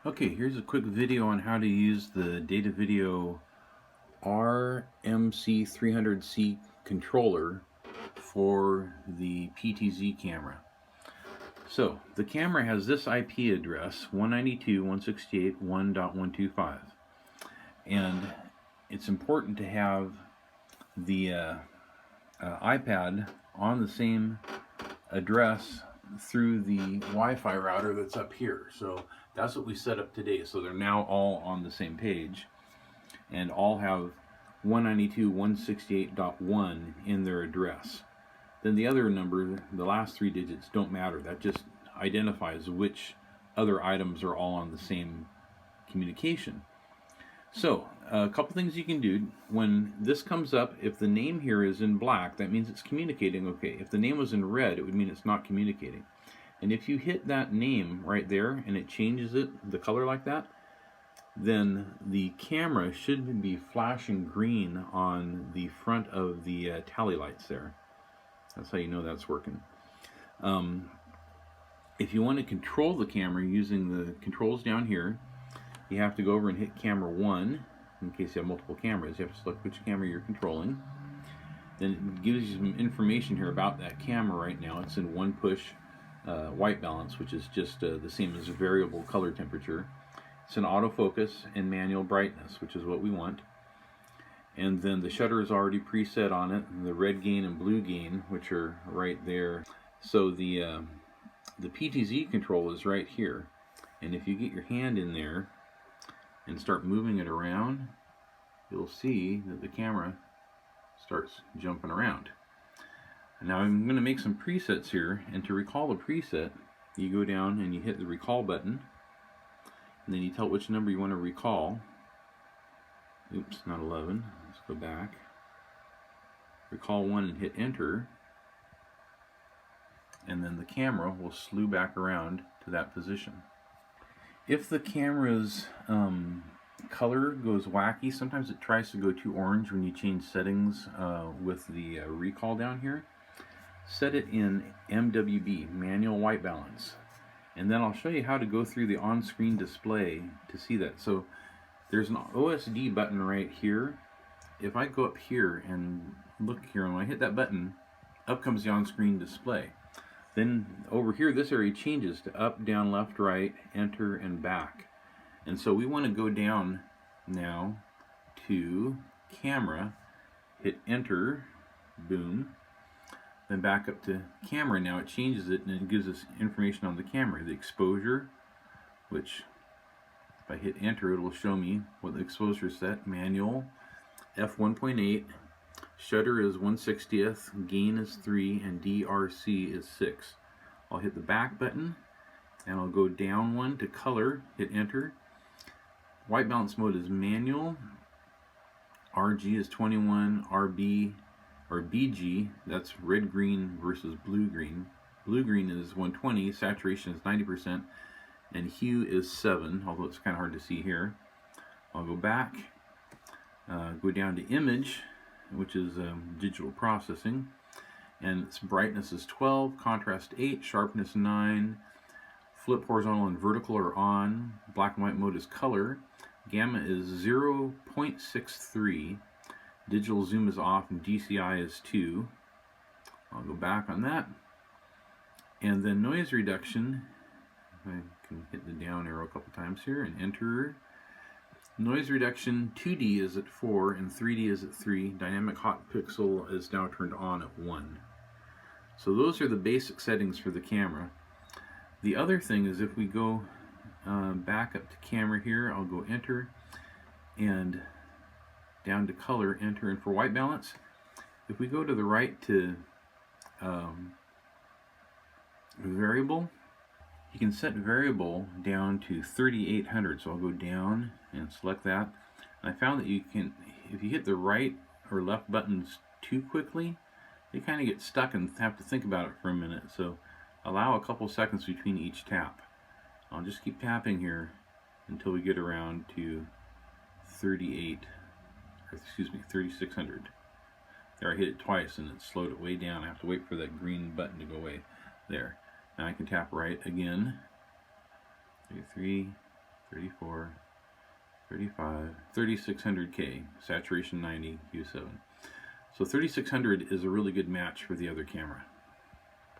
Okay, here's a quick video on how to use the Data Video RMC300C controller for the PTZ camera. So, the camera has this IP address, 192.168.1.125, and it's important to have the iPad on the same address through the Wi-Fi router that's up here. So that's what we set up today. So they're now all on the same page and all have 192.168.1 in their address. Then the other number, the last three digits, don't matter. That just identifies which other items are all on the same communication. So a couple things you can do when this comes up. If the name here is in black, that means it's communicating okay. If the name was in red, it would mean it's not communicating. And if you hit that name right there and it changes the color like that, then the camera should be flashing green on the front of the tally lights there. That's how you know that's working. If you want to control the camera using the controls down here, you have to go over and hit camera 1. In case you have multiple cameras, you have to select which camera you're controlling. Then it gives you some information here about that camera right now. It's in one push white balance, which is just the same as variable color temperature. It's an autofocus and manual brightness, which is what we want. And then the shutter is already preset on it, and the red gain and blue gain, which are right there. So the PTZ control is right here. And if you get your hand in there and start moving it around, you'll see that the camera starts jumping around. Now I'm going to make some presets here, and to recall the preset, you go down and you hit the recall button, and then you tell it which number you want to recall. Oops, not 11. Let's go back. Recall 1 and hit enter, and then the camera will slew back around to that position. If the camera's color goes wacky, sometimes it tries to go too orange when you change settings with the recall down here. Set it in MWB, manual white balance, and then I'll show you how to go through the on-screen display to see that. So there's an OSD button right here. If I go up here and look here, and when I hit that button, up comes the on-screen display. Then over here, this area changes to up, down, left, right, enter, and back. And so we want to go down now to camera, hit enter, boom, then back up to camera. Now it changes it and it gives us information on the camera. The exposure, which if I hit enter, it will show me what the exposure is set, manual, f1.8, shutter is 1/60th, gain is 3, and DRC is 6. I'll hit the back button and I'll go down one to color, hit enter. White balance mode is manual, RG is 21, RB or BG, that's red green versus blue green. Blue green is 120, saturation is 90%, and hue is 7, although it's kind of hard to see here. I'll go back, go down to image, which is digital processing, and its brightness is 12, contrast 8, sharpness 9, flip horizontal and vertical are on, black and white mode is color, gamma is 0.63, digital zoom is off, and DCI is 2. I'll go back on that, and then noise reduction, I can hit the down arrow a couple times here and enter. Noise reduction 2D is at 4 and 3D is at 3. Dynamic hot pixel is now turned on at 1. So those are the basic settings for the camera. The other thing is if we go back up to camera here, I'll go enter and down to color, enter, and for white balance, if we go to the right to variable, you can set variable down to 3800. So I'll go down and select that. And I found that you can, if you hit the right or left buttons too quickly, they kind of get stuck and have to think about it for a minute. So allow a couple seconds between each tap. I'll just keep tapping here until we get around to 3600. There, I hit it twice and it slowed it way down. I have to wait for that green button to go away. There. Now I can tap right again. 33, 34, 35, 3600K, saturation 90, Q7. So 3600 is a really good match for the other camera.